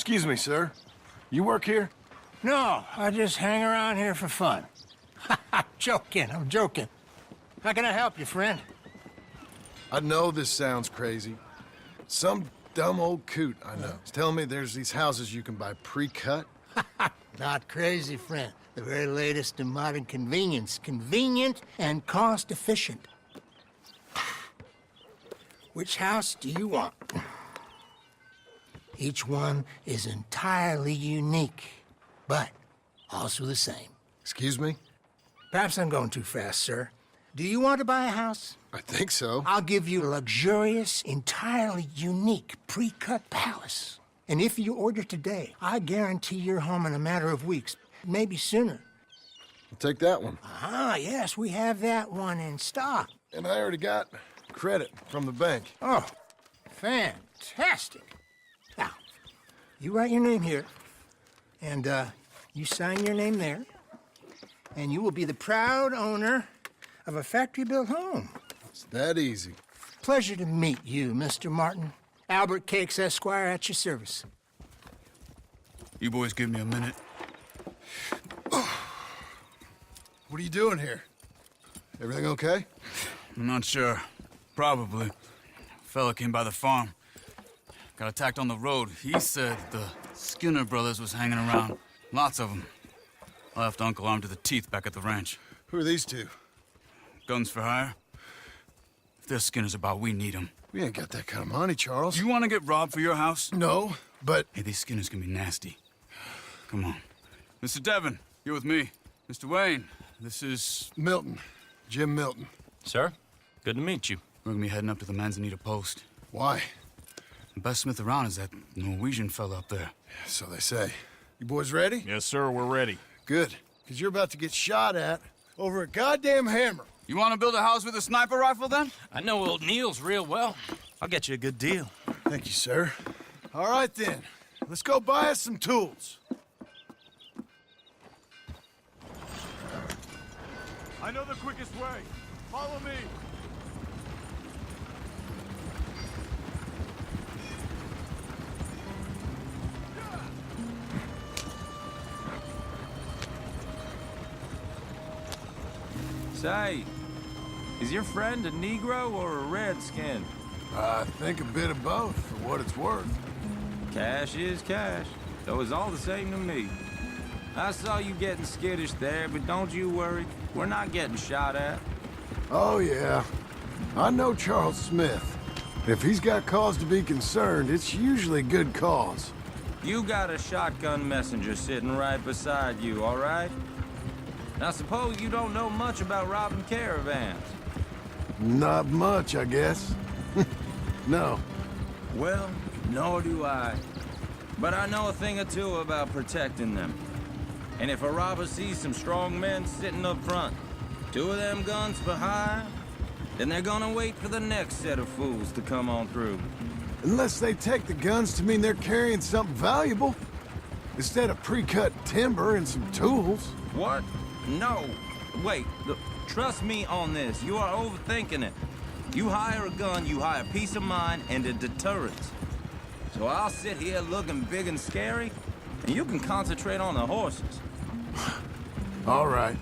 Excuse me, sir. You work here? No, I just hang around here for fun. I'm joking. How can I help you, friend? I know this sounds crazy. Some dumb old coot I know is telling me there's these houses you can buy pre-cut. Not crazy, friend. The very latest in modern convenience. Convenient and cost-efficient. Which house do you want? Each one is entirely unique, but also the same. Excuse me? Perhaps I'm going too fast, sir. Do you want to buy a house? I think so. I'll give you a luxurious, entirely unique pre-cut palace. And if you order today, I guarantee you're home in a matter of weeks, maybe sooner. I'll take that one. Ah, yes, we have that one in stock. And I already got credit from the bank. Oh, fantastic. Now, you write your name here, and you sign your name there, and you will be the proud owner of a factory-built home. It's that easy. Pleasure to meet you, Mr. Martin. Albert Cakes, Esquire, at your service. You boys give me a minute. What are you doing here? Everything okay? I'm not sure. Probably. Fella came by the farm. Got attacked on the road. He said the Skinner brothers was hanging around. Lots of them. I left Uncle armed to the teeth back at the ranch. Who are these two? Guns for hire. If there's Skinners about, we need them. We ain't got that kind of money, Charles. Do you want to get robbed for your house? No, but... Hey, these Skinners can be nasty. Come on. Mr. Devon, you're with me. Mr. Wayne, this is... Milton. Jim Milton. Sir, good to meet you. We're gonna be heading up to the Manzanita post. Why? The best smith around is that Norwegian fella up there. So they say. You boys ready? Yes, sir, we're ready. Good. Because you're about to get shot at over a goddamn hammer. You want to build a house with a sniper rifle, then? I know old Neil's real well. I'll get you a good deal. Thank you, sir. All right, then. Let's go buy us some tools. I know the quickest way. Follow me. Say, is your friend a Negro or a Redskin? I think a bit of both, for what it's worth. Cash is cash, so it's all the same to me. I saw you getting skittish there, but don't you worry. We're not getting shot at. Oh, yeah. I know Charles Smith. If he's got cause to be concerned, it's usually good cause. You got a shotgun messenger sitting right beside you, all right? Now suppose you don't know much about robbing caravans. Not much, I guess. No. Well, nor do I. But I know a thing or two about protecting them. And if a robber sees some strong men sitting up front, 2 of them guns for hire, then they're gonna wait for the next set of fools to come on through. Unless they take the guns to mean they're carrying something valuable. Instead of pre-cut timber and some tools. What? No. Wait, look, trust me on this. You are overthinking it. You hire a gun, you hire peace of mind and a deterrent. So I'll sit here looking big and scary, and you can concentrate on the horses. All right.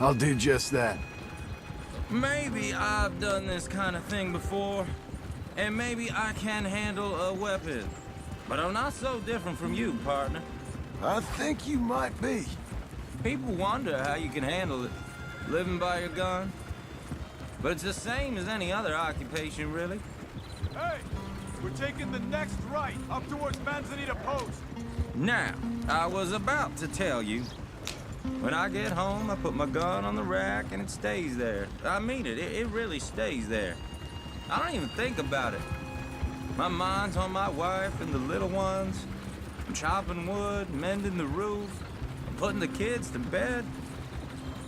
I'll do just that. Maybe I've done this kind of thing before, and maybe I can handle a weapon. But I'm not so different from you, partner. I think you might be. People wonder how you can handle it, living by your gun. But it's the same as any other occupation, really. Hey, we're taking the next right, up towards Manzanita Post. Now, I was about to tell you. When I get home, I put my gun on the rack and it stays there. I mean it, it really stays there. I don't even think about it. My mind's on my wife and the little ones. I'm chopping wood, mending the roof, I'm putting the kids to bed.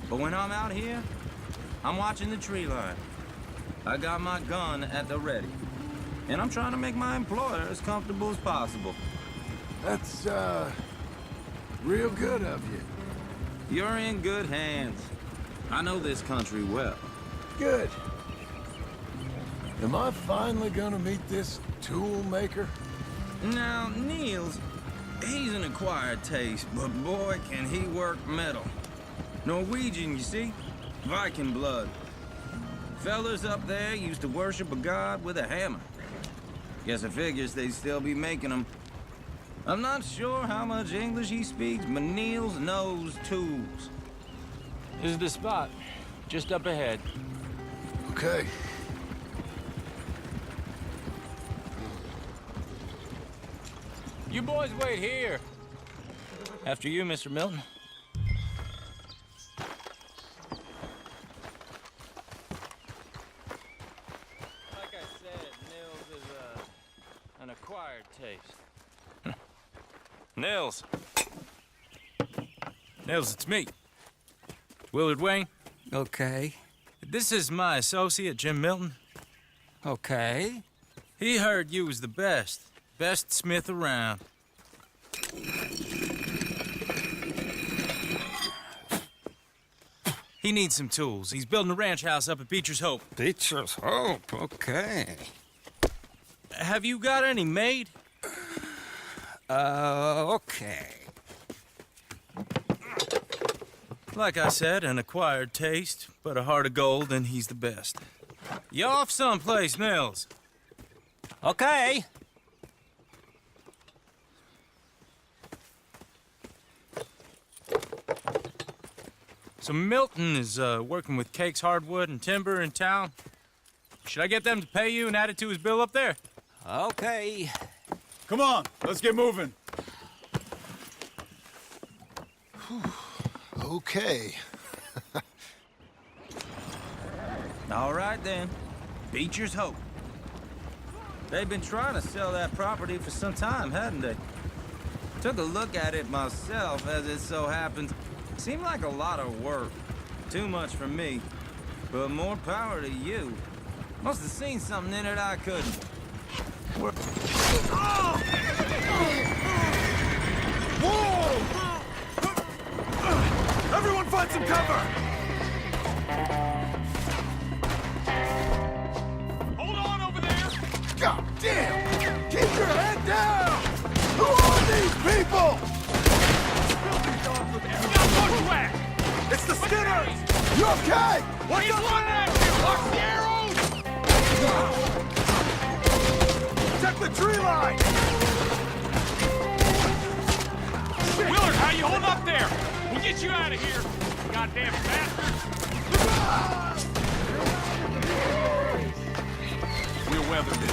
But when I'm out here, I'm watching the tree line. I got my gun at the ready. And I'm trying to make my employer as comfortable as possible. That's, real good of you. You're in good hands. I know this country well. Good. Am I finally gonna meet this tool maker? Now, Niels, he's an acquired taste, but boy, can he work metal. Norwegian, you see? Viking blood. Fellas up there used to worship a god with a hammer. Guess I figures they'd still be making them. I'm not sure how much English he speaks, but Niels knows tools. This is the spot, just up ahead. Okay. You boys wait here. After you, Mr. Milton. Like I said, Nils is an acquired taste. Nils. Nils, it's me. Willard Wayne. Okay. This is my associate, Jim Milton. Okay. He heard you was the best. Best smith around. He needs some tools. He's building a ranch house up at Beecher's Hope. Beecher's Hope, okay. Have you got any made? Okay. Like I said, an acquired taste, but a heart of gold, and he's the best. You off someplace, Nils? Okay. So Milton is working with Cake's Hardwood and Timber in town. Should I get them to pay you and add it to his bill up there? Okay. Come on, let's get moving. Okay. All right, then. Beecher's Hope. They've been trying to sell that property for some time, hadn't they? Took a look at it myself, as it so happens. Seemed like a lot of work. Too much for me. But more power to you. Must have seen something in it I couldn't. Whoa! Everyone find some cover! Hold on over there! God damn! Keep your head down! Who are these people? It's the Skinners! You okay? What's up there? Watch the arrows! Check the tree line! Willard, how you holding up there? We'll get you out of here, goddamn bastard! We'll weather this.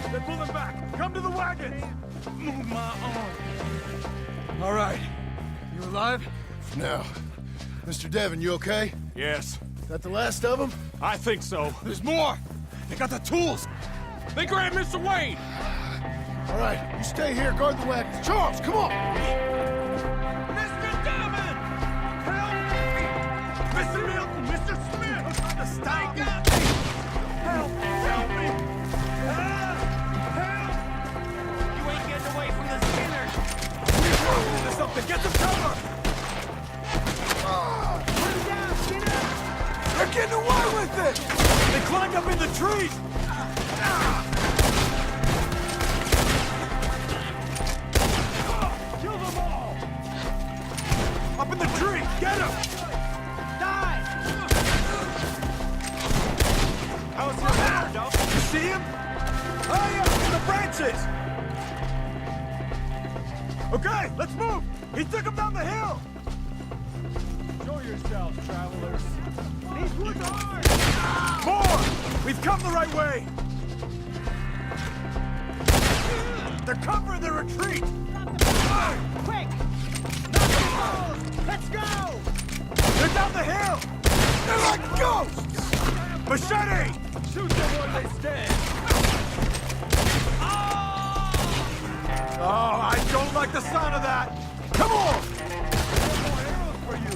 They're pulling back. Come to the wagons. Move my arm. All right. You alive? No. Mr. Devon, you okay? Yes, That the last of them? I think so. There's more. They got the tools. They grabbed Mr. Wayne. All right, you stay here, guard the wagons. Charles, come on! Mr. Devon! Help me! Mr. Milton! Mr. Smith! Stop! Help! Help me! Help! You ain't getting away from the Skinners! We're working into something! Get some cover! Put it down, Skinner! They're getting away with it! They climbed up in the trees! Kill them all! Up in the tree! Get him! Die! How's your hair, Doc? You see him? Oh, yeah, in the branches! Okay, let's move! He took him down the hill! Show yourselves, travelers. These woods are hard! More! We've come the right way! They're covering the retreat! Quick! Let's go! They're down the hill! They're like ghosts! Machete! Shoot them where they stand! Oh, I don't like the sound of that! Come on! More arrows for you!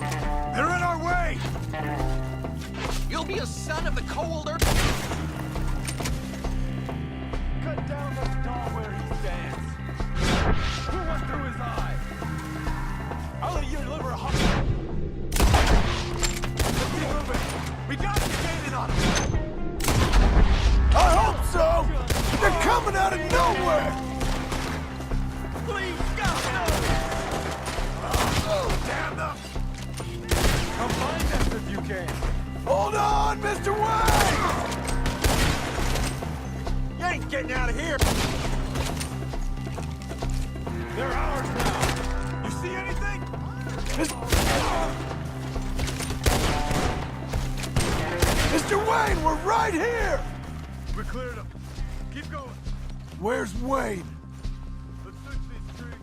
They're in our way! You'll be a son of the cold earth. Cut down! on, Mr. Wayne! You ain't getting out of here! They're ours now! You see anything? Mr. Wayne, we're right here! We cleared them. Keep going. Where's Wayne? Let's fix these trees.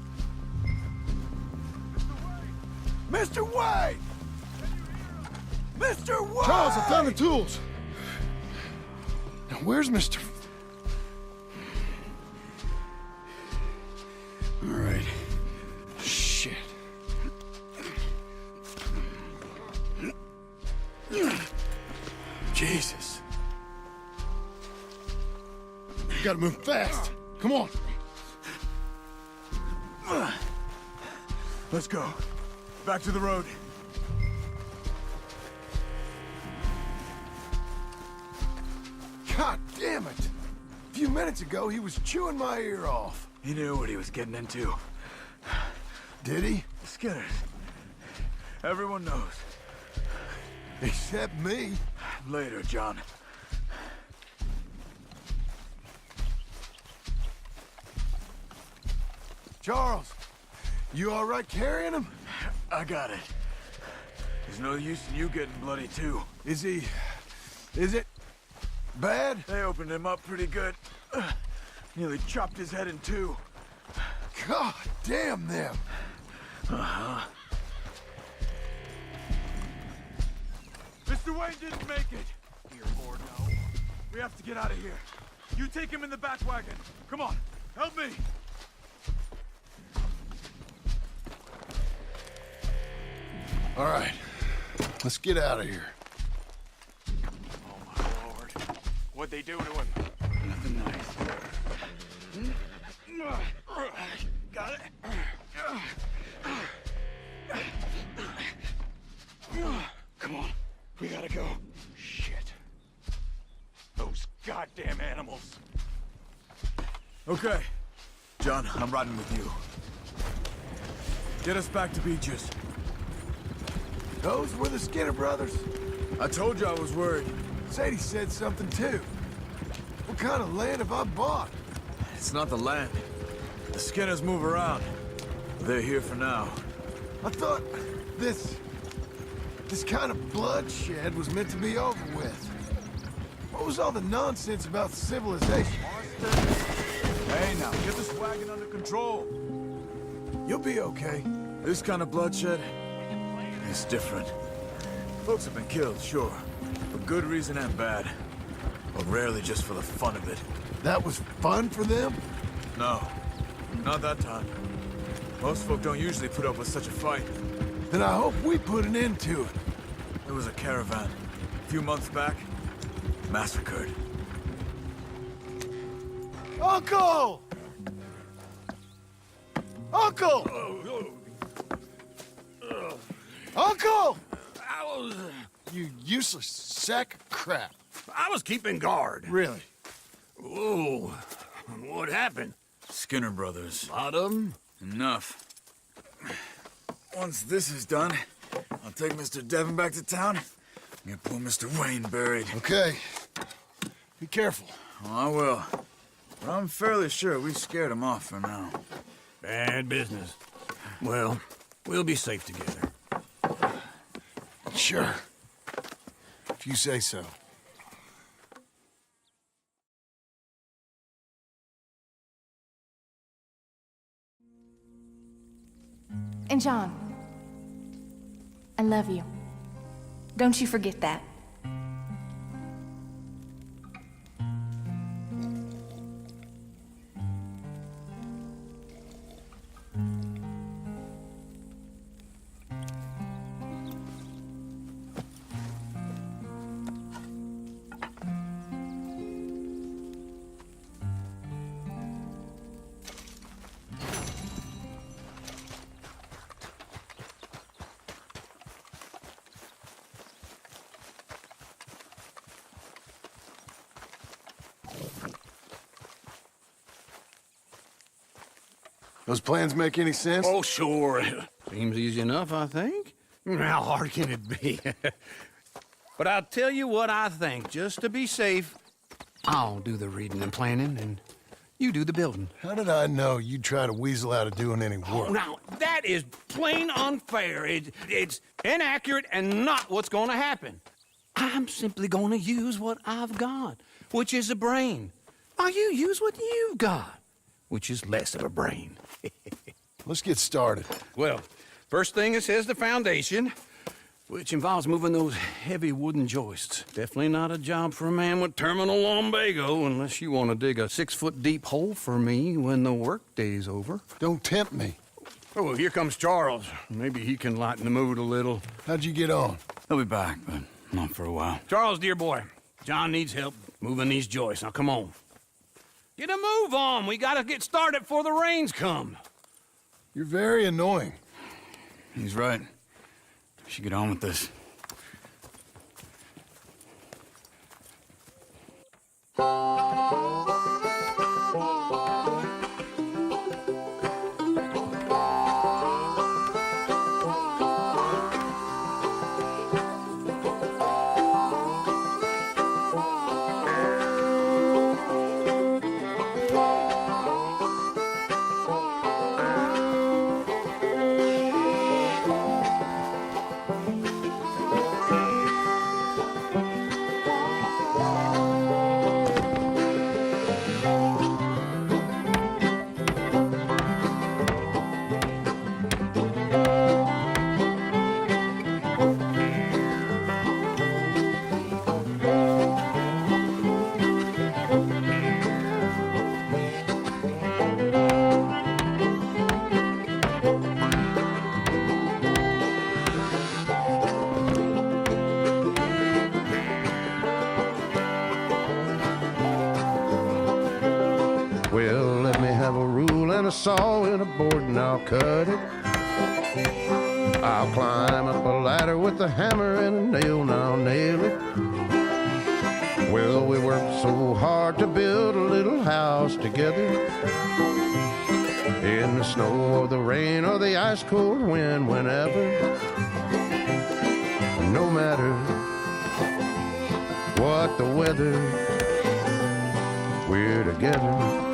Mr. Wayne! Mr. Wayne! Mr. Wayne! Charles, I found the tools. Now, where's Mr. All right. Shit. Jesus. You gotta move fast. Come on. Let's go. Back to the road. God damn it! A few minutes ago, he was chewing my ear off. He knew what he was getting into. Did he? Skinners. Everyone knows. Except me. Later, John. Charles, you all right carrying him? I got it. There's no use in you getting bloody, too. Is it bad? They opened him up pretty good. Nearly chopped his head in two. God damn them. Mr. Wayne didn't make it. Here, Gordon. We have to get out of here. You take him in the back wagon. Come on, help me. All right, let's get out of here. Oh, my Lord. What'd they do to him? Nothing nice. Got it? Come on, we gotta go. Shit. Those goddamn animals. Okay. John, I'm riding with you. Get us back to Beaches. Those were the Skinner brothers. I told you I was worried. Sadie said something too. What kind of land have I bought? It's not the land. The Skinners move around. They're here for now. I thought this kind of bloodshed was meant to be over with. What was all the nonsense about civilization? Hey now, get this wagon under control. You'll be okay. This kind of bloodshed is different. Folks have been killed, sure. For good reason and bad. But rarely just for the fun of it. That was fun for them? No, not that time. Most folk don't usually put up with such a fight. Then I hope we put an end to it. There was a caravan, a few months back, massacred. Uncle! Uncle! Uncle! You useless sack of crap. I was keeping guard. Really? Whoa. What happened? Skinner brothers. Lot of 'em? Enough. Once this is done, I'll take Mr. Devon back to town and get poor Mr. Wayne buried. Okay. Be careful. Oh, I will. But I'm fairly sure we scared him off for now. Bad business. Well, we'll be safe together. Sure. If you say so. And John, I love you. Don't you forget that. Those plans make any sense? Oh, sure. Seems easy enough, I think. How hard can it be? But I'll tell you what I think. Just to be safe, I'll do the reading and planning, and you do the building. How did I know you'd try to weasel out of doing any work? Now, that is plain unfair. It's inaccurate and not what's going to happen. I'm simply going to use what I've got, which is a brain. While you use what you've got, which is less of a brain. Let's get started. Well, first thing it says the foundation, which involves moving those heavy wooden joists. Definitely not a job for a man with terminal lumbago, unless you want to dig a 6-foot deep hole for me when the workday's over. Don't tempt me. Oh, here comes Charles. Maybe he can lighten the mood a little. How'd you get on? He'll be back, but not for a while. Charles, dear boy, John needs help moving these joists. Now, come on. Get a move on. We gotta get started before the rains come. You're very annoying. He's right. We should get on with this. Well, let me have a rule and a saw and a board and I'll cut it. I'll climb up a ladder with a hammer and a nail and I'll nail it. Well, we worked so hard to build a little house together. In the snow or the rain or the ice cold wind, whenever. No matter what the weather, we're together.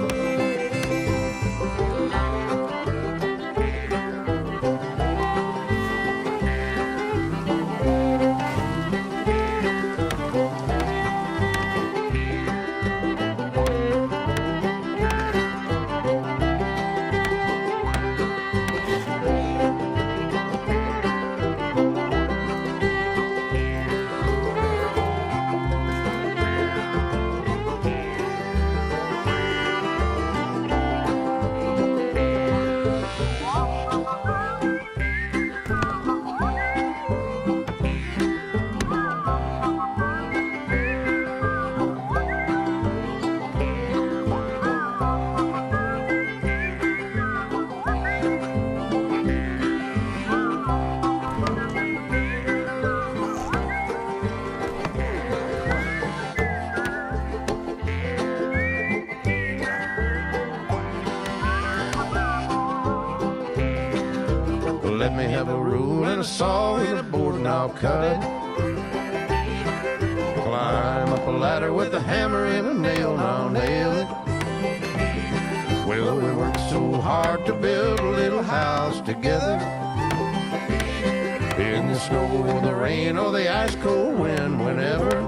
Let me have a rule and a saw and a board and I'll cut it. Climb up a ladder with a hammer and a nail and I'll nail it. Well, we worked so hard to build a little house together. In the snow or the rain or the ice cold wind, whenever.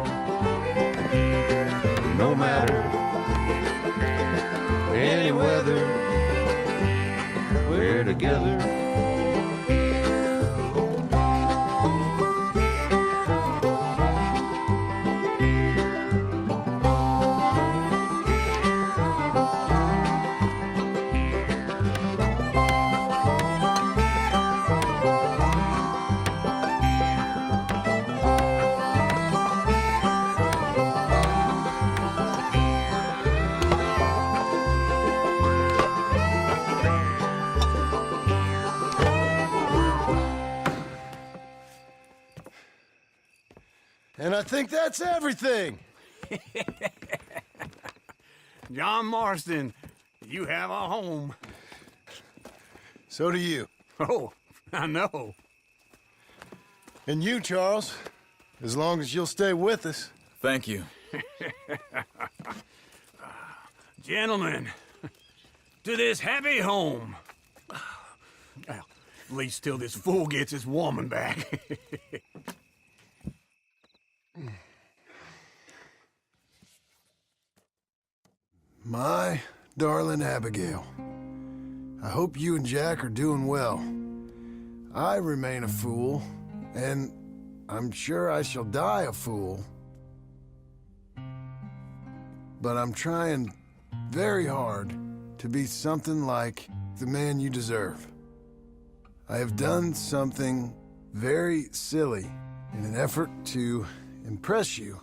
No matter any weather, we're together. And I think that's everything. John Marston, you have a home. So do you. Oh, I know. And you, Charles, As long as you'll stay with us. Thank you. Gentlemen, to this happy home. Well, at least till this fool gets his woman back. My darling Abigail, I hope you and Jack are doing well. I remain a fool, and I'm sure I shall die a fool. But I'm trying very hard to be something like the man you deserve. I have done something very silly in an effort to impress you.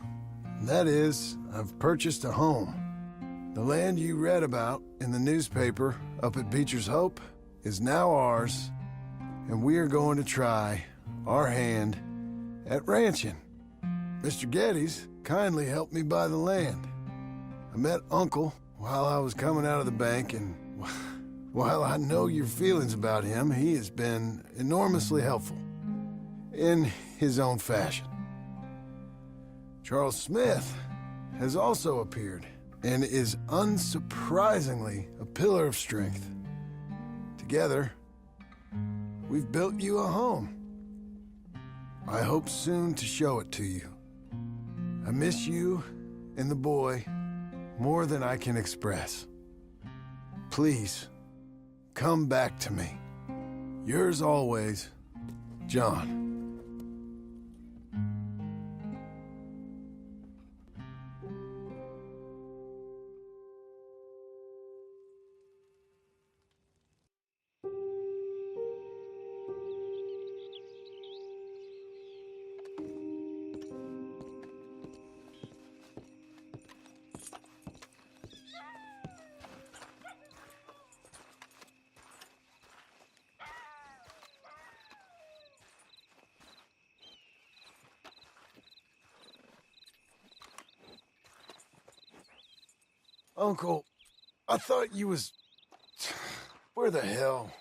And that is, I've purchased a home. The land you read about in the newspaper up at Beecher's Hope is now ours, and we are going to try our hand at ranching. Mr. Geddes kindly helped me buy the land. I met Uncle while I was coming out of the bank, and while I know your feelings about him, he has been enormously helpful in his own fashion. Charles Smith has also appeared and is unsurprisingly a pillar of strength. Together, we've built you a home. I hope soon to show it to you. I miss you and the boy more than I can express. Please, come back to me. Yours always, John. Uncle, I thought you was... Where the hell?